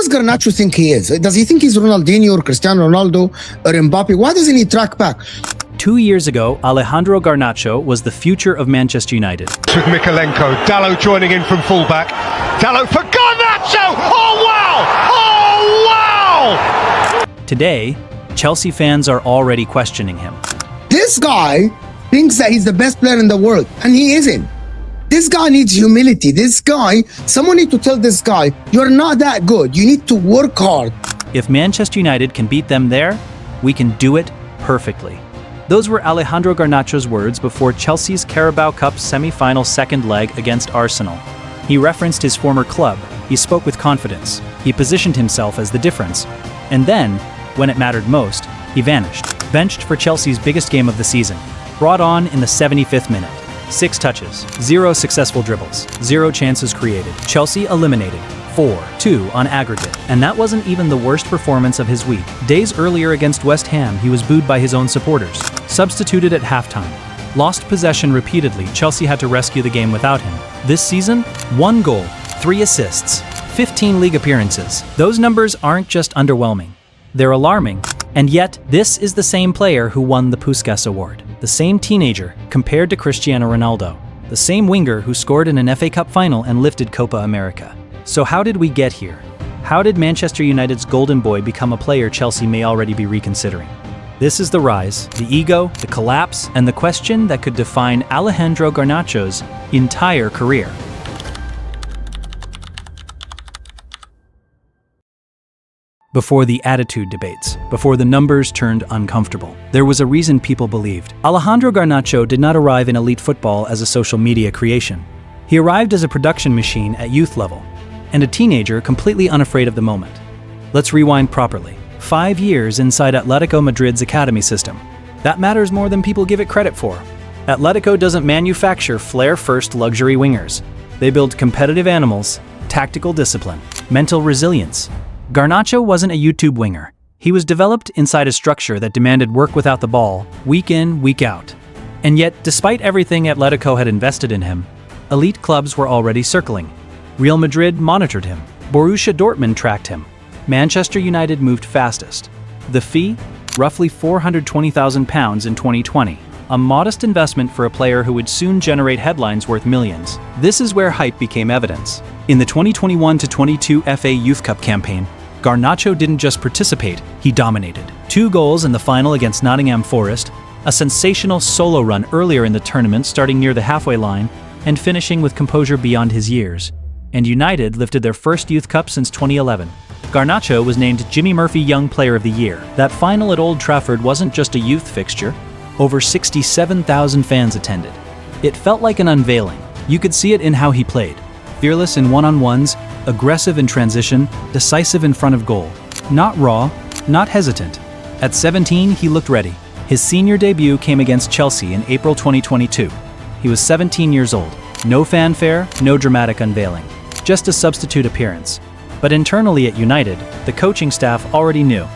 does Garnacho think he is? Does he think he's Ronaldinho or Cristiano Ronaldo or Mbappe? Why doesn't he track back? 2 years ago, Alejandro Garnacho was the future of Manchester United. With Mikalenko, Dalot joining in from fullback. Dalot for Garnacho! Oh wow! Oh wow! Today, Chelsea fans are already questioning him. This guy thinks that he's the best player in the world, and he isn't. This guy needs humility. This guy, someone needs to tell this guy, you're not that good. You need to work hard. If Manchester United can beat them there, we can do it perfectly. Those were Alejandro Garnacho's words before Chelsea's Carabao Cup semi-final second leg against Arsenal. He referenced his former club, he spoke with confidence, he positioned himself as the difference. And then, when it mattered most, he vanished. Benched for Chelsea's biggest game of the season. Brought on in the 75th minute. 6 touches, 0 successful dribbles, 0 chances created. Chelsea eliminated, 4-2 on aggregate. And that wasn't even the worst performance of his week. Days earlier against West Ham, he was booed by his own supporters. Substituted at halftime. Lost possession repeatedly, Chelsea had to rescue the game without him. This season, 1 goal, 3 assists, 15 league appearances. Those numbers aren't just underwhelming. They're alarming. And yet, this is the same player who won the Puskás Award. The same teenager compared to Cristiano Ronaldo. The same winger who scored in an FA Cup final and lifted Copa America. So how did we get here? How did Manchester United's golden boy become a player Chelsea may already be reconsidering? This is the rise, the ego, the collapse, and the question that could define Alejandro Garnacho's entire career. Before the attitude debates, before the numbers turned uncomfortable, there was a reason people believed. Alejandro Garnacho did not arrive in elite football as a social media creation. He arrived as a production machine at youth level, and a teenager completely unafraid of the moment. Let's rewind properly. 5 years inside Atletico Madrid's academy system. That matters more than people give it credit for. Atletico doesn't manufacture flair-first luxury wingers. They build competitive animals, tactical discipline, mental resilience. Garnacho wasn't a YouTube winger. He was developed inside a structure that demanded work without the ball, week in, week out. And yet, despite everything Atletico had invested in him, elite clubs were already circling. Real Madrid monitored him. Borussia Dortmund tracked him. Manchester United moved fastest. The fee? Roughly £420,000 in 2020. A modest investment for a player who would soon generate headlines worth millions. This is where hype became evidence. In the 2021-22 FA Youth Cup campaign, Garnacho didn't just participate, he dominated. 2 goals in the final against Nottingham Forest, a sensational solo run earlier in the tournament starting near the halfway line, and finishing with composure beyond his years. And United lifted their first Youth Cup since 2011. Garnacho was named Jimmy Murphy Young Player of the Year. That final at Old Trafford wasn't just a youth fixture. Over 67,000 fans attended. It felt like an unveiling. You could see it in how he played. Fearless in one-on-ones, aggressive in transition, decisive in front of goal. Not raw, not hesitant. At 17, he looked ready. His senior debut came against Chelsea in April 2022. He was 17 years old. No fanfare, no dramatic unveiling. Just a substitute appearance. But internally at United, the coaching staff already knew.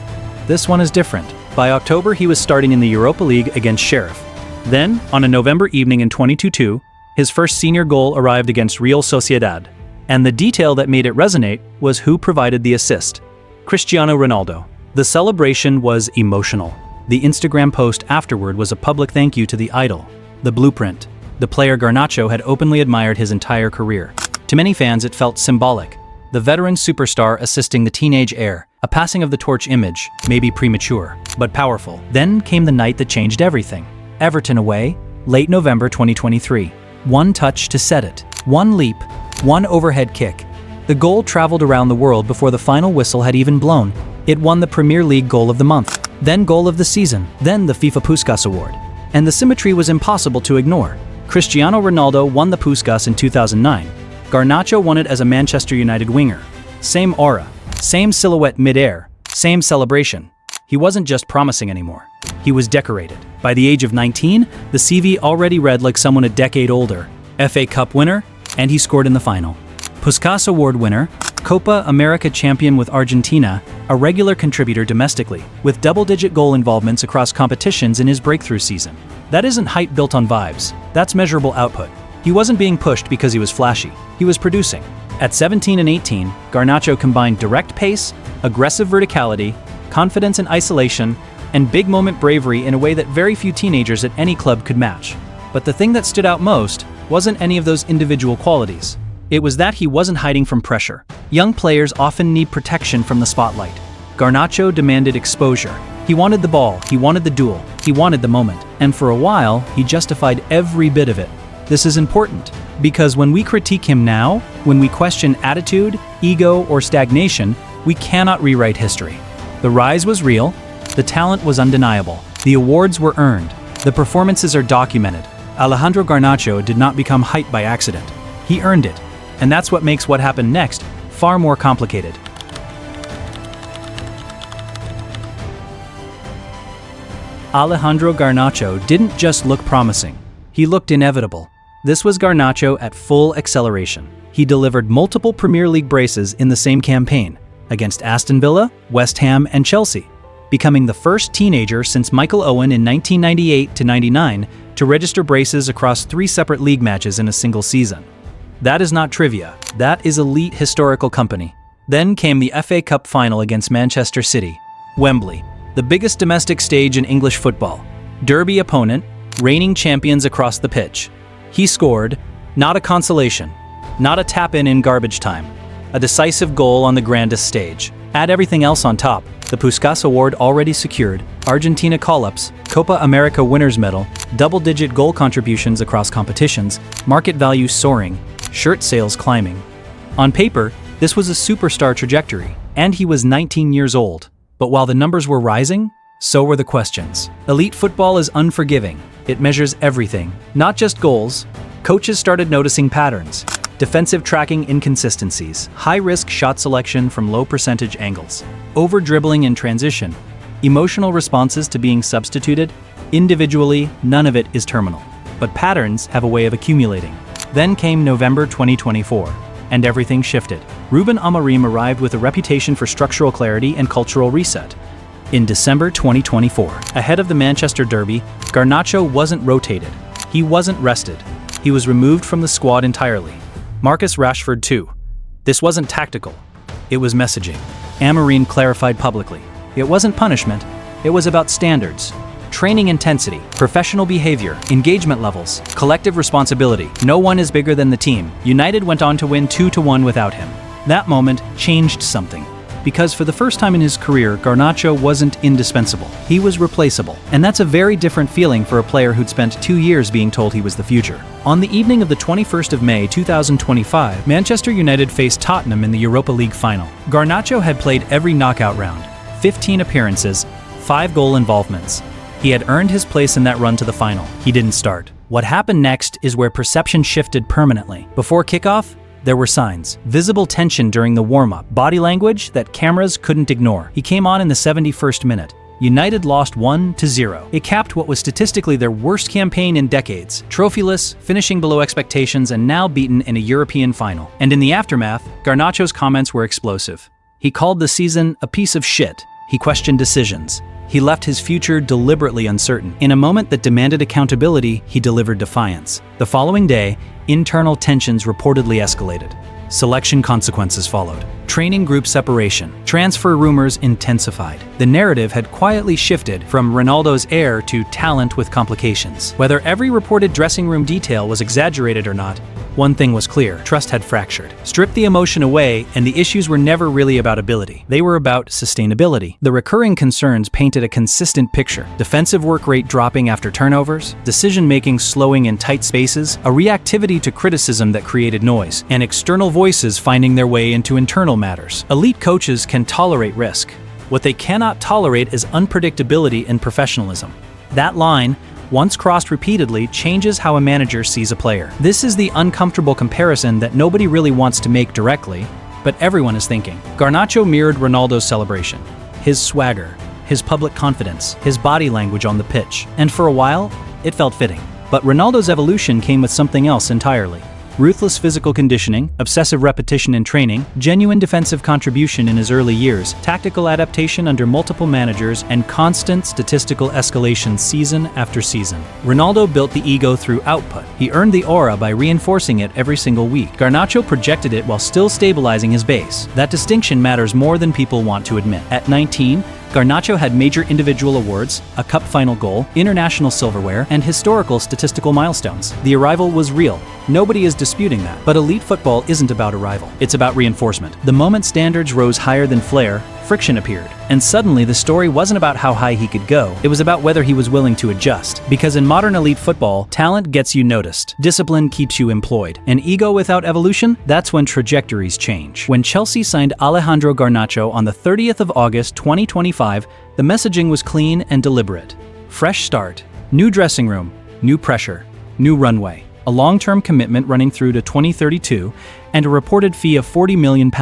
This one is different. By October, he was starting in the Europa League against Sheriff. Then, on a November evening in 2022, his first senior goal arrived against Real Sociedad. And the detail that made it resonate was who provided the assist. Cristiano Ronaldo. The celebration was emotional. The Instagram post afterward was a public thank you to the idol, the blueprint, the player Garnacho had openly admired his entire career. To many fans, it felt symbolic. The veteran superstar assisting the teenage heir, a passing of the torch image, maybe premature, but powerful. Then came the night that changed everything. Everton away, late November 2023. 1 touch to set it. 1 leap, 1 overhead kick. The goal traveled around the world before the final whistle had even blown. It won the Premier League Goal of the Month, then Goal of the Season, then the FIFA Puskás Award. And the symmetry was impossible to ignore. Cristiano Ronaldo won the Puskás in 2009. Garnacho won it as a Manchester United winger. Same aura, same silhouette mid-air, same celebration. He wasn't just promising anymore. He was decorated. By the age of 19, the CV already read like someone a decade older. FA Cup winner, and he scored in the final. Puskás Award winner, Copa America champion with Argentina, a regular contributor domestically, with double-digit goal involvements across competitions in his breakthrough season. That isn't hype built on vibes. That's measurable output. He wasn't being pushed because he was flashy. He was producing. At 17 and 18, Garnacho combined direct pace, aggressive verticality, confidence in isolation, and big moment bravery in a way that very few teenagers at any club could match. But the thing that stood out most wasn't any of those individual qualities. It was that he wasn't hiding from pressure. Young players often need protection from the spotlight. Garnacho demanded exposure. He wanted the ball, he wanted the duel, he wanted the moment. And for a while, he justified every bit of it. This is important, because when we critique him now, when we question attitude, ego, or stagnation, we cannot rewrite history. The rise was real, the talent was undeniable, the awards were earned, the performances are documented. Alejandro Garnacho did not become hyped by accident. He earned it, and that's what makes what happened next far more complicated. Alejandro Garnacho didn't just look promising, he looked inevitable. This was Garnacho at full acceleration. He delivered multiple Premier League braces in the same campaign, against Aston Villa, West Ham, and Chelsea, becoming the first teenager since Michael Owen in 1998-99 to register braces across 3 separate league matches in a single season. That is not trivia, that is elite historical company. Then came the FA Cup final against Manchester City, Wembley, the biggest domestic stage in English football. Derby opponent, reigning champions across the pitch. He scored, not a consolation, not a tap-in in garbage time, a decisive goal on the grandest stage. Add everything else on top, the Puskás Award already secured, Argentina call-ups, Copa América winners medal, double-digit goal contributions across competitions, market value soaring, shirt sales climbing. On paper, this was a superstar trajectory, and he was 19 years old. But while the numbers were rising, so were the questions. Elite football is unforgiving. It measures everything, not just goals. Coaches started noticing patterns, defensive tracking inconsistencies, high-risk shot selection from low-percentage angles, over-dribbling in transition, emotional responses to being substituted. Individually, none of it is terminal, but patterns have a way of accumulating. Then came November 2024, and everything shifted. Ruben Amorim arrived with a reputation for structural clarity and cultural reset. In December 2024, ahead of the Manchester Derby, Garnacho wasn't rotated. He wasn't rested. He was removed from the squad entirely. Marcus Rashford too. This wasn't tactical. It was messaging. Amorim clarified publicly. It wasn't punishment. It was about standards. Training intensity, professional behavior, engagement levels, collective responsibility. No one is bigger than the team. United went on to win 2-1 without him. That moment changed something. Because for the first time in his career, Garnacho wasn't indispensable. He was replaceable. And that's a very different feeling for a player who'd spent 2 years being told he was the future. On the evening of the 21st of May 2025, Manchester United faced Tottenham in the Europa League final. Garnacho had played every knockout round, 15 appearances, 5 goal involvements. He had earned his place in that run to the final. He didn't start. What happened next is where perception shifted permanently. Before kickoff, there were signs. Visible tension during the warm-up. Body language that cameras couldn't ignore. He came on in the 71st minute. United lost 1-0. It capped what was statistically their worst campaign in decades. Trophyless, finishing below expectations, and now beaten in a European final. And in the aftermath, Garnacho's comments were explosive. He called the season a piece of shit. He questioned decisions. He left his future deliberately uncertain. In a moment that demanded accountability, he delivered defiance. The following day, internal tensions reportedly escalated. Selection consequences followed. Training group separation. Transfer rumors intensified. The narrative had quietly shifted from Ronaldo's heir to talent with complications. Whether every reported dressing room detail was exaggerated or not, one thing was clear: trust had fractured. Strip the emotion away, and the issues were never really about ability. They were about sustainability. The recurring concerns painted a consistent picture: defensive work rate dropping after turnovers, decision-making slowing in tight spaces, a reactivity to criticism that created noise, and external voices finding their way into internal matters. Elite coaches can tolerate risk. What they cannot tolerate is unpredictability and professionalism. That line, once crossed repeatedly, changes how a manager sees a player. This is the uncomfortable comparison that nobody really wants to make directly, but everyone is thinking. Garnacho mirrored Ronaldo's celebration, his swagger, his public confidence, his body language on the pitch. And for a while, it felt fitting. But Ronaldo's evolution came with something else entirely. Ruthless physical conditioning, obsessive repetition in training, genuine defensive contribution in his early years, tactical adaptation under multiple managers, and constant statistical escalation season after season. Ronaldo built the ego through output. He earned the aura by reinforcing it every single week. Garnacho projected it while still stabilizing his base. That distinction matters more than people want to admit. At 19, Garnacho had major individual awards, a cup final goal, international silverware, and historical statistical milestones. The arrival was real. Nobody is disputing that. But elite football isn't about arrival. It's about reinforcement. The moment standards rose higher than flair, friction appeared. And suddenly the story wasn't about how high he could go, it was about whether he was willing to adjust. Because in modern elite football, talent gets you noticed. Discipline keeps you employed. And ego without evolution, that's when trajectories change. When Chelsea signed Alejandro Garnacho on the 30th of August 2025, the messaging was clean and deliberate. Fresh start, new dressing room, new pressure, new runway. A long-term commitment running through to 2032, and a reported fee of £40 million.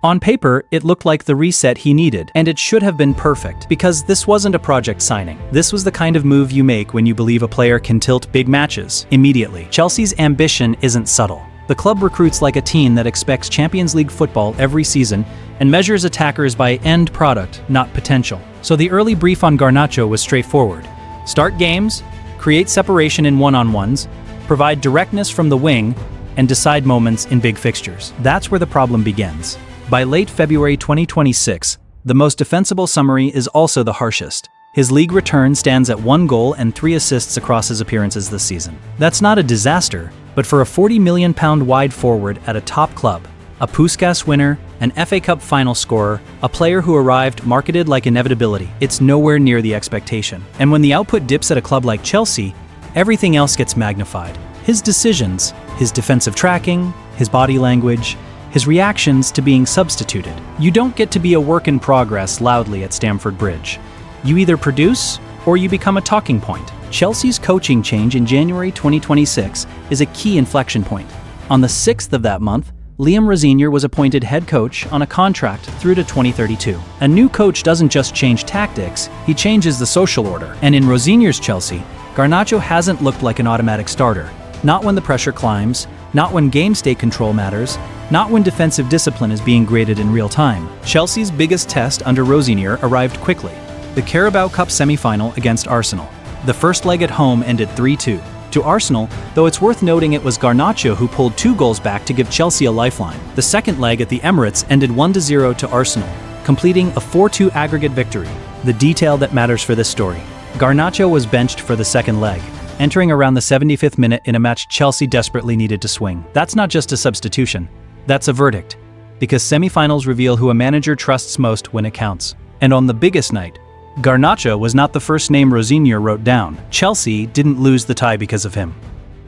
On paper, it looked like the reset he needed, and it should have been perfect, because this wasn't a project signing. This was the kind of move you make when you believe a player can tilt big matches immediately. Chelsea's ambition isn't subtle. The club recruits like a team that expects Champions League football every season and measures attackers by end product, not potential. So the early brief on Garnacho was straightforward. Start games, create separation in one-on-ones, provide directness from the wing, and decide moments in big fixtures. That's where the problem begins. By late February 2026, the most defensible summary is also the harshest. His league return stands at 1 goal and 3 assists across his appearances this season. That's not a disaster, but for a £40 million wide forward at a top club, a Puskás winner, an FA Cup final scorer, a player who arrived marketed like inevitability, it's nowhere near the expectation. And when the output dips at a club like Chelsea, everything else gets magnified. His decisions, his defensive tracking, his body language, his reactions to being substituted. You don't get to be a work in progress loudly at Stamford Bridge. You either produce or you become a talking point. Chelsea's coaching change in January 2026 is a key inflection point. On the 6th of that month, Liam Rosenior was appointed head coach on a contract through to 2032. A new coach doesn't just change tactics, he changes the social order. And in Rosenior's Chelsea, Garnacho hasn't looked like an automatic starter. Not when the pressure climbs, not when game state control matters, not when defensive discipline is being graded in real time. Chelsea's biggest test under Rosenior arrived quickly. The Carabao Cup semi-final against Arsenal. The first leg at home ended 3-2. To Arsenal, though it's worth noting it was Garnacho who pulled 2 goals back to give Chelsea a lifeline. The second leg at the Emirates ended 1-0 to Arsenal, completing a 4-2 aggregate victory. The detail that matters for this story. Garnacho was benched for the second leg, entering around the 75th minute in a match Chelsea desperately needed to swing. That's not just a substitution, that's a verdict, because semi-finals reveal who a manager trusts most when it counts. And on the biggest night, Garnacho was not the first name Rosenior wrote down. Chelsea didn't lose the tie because of him.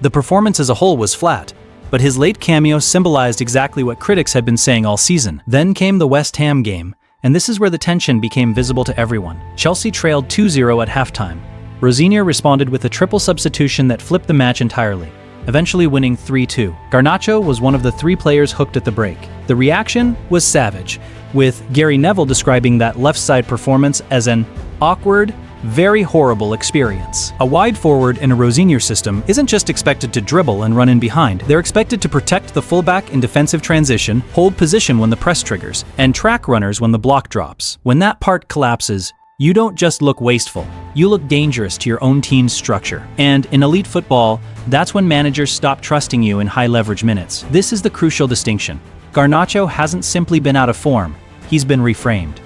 The performance as a whole was flat, but his late cameo symbolized exactly what critics had been saying all season. Then came the West Ham game, and this is where the tension became visible to everyone. Chelsea trailed 2-0 at halftime. Rosenior responded with a triple substitution that flipped the match entirely, eventually winning 3-2. Garnacho was one of the 3 players hooked at the break. The reaction was savage, with Gary Neville describing that left-side performance as an awkward, very horrible experience. A wide forward in a Rosenior system isn't just expected to dribble and run in behind. They're expected to protect the fullback in defensive transition, hold position when the press triggers, and track runners when the block drops. When that part collapses, you don't just look wasteful, you look dangerous to your own team's structure. And in elite football, that's when managers stop trusting you in high-leverage minutes. This is the crucial distinction. Garnacho hasn't simply been out of form, he's been reframed.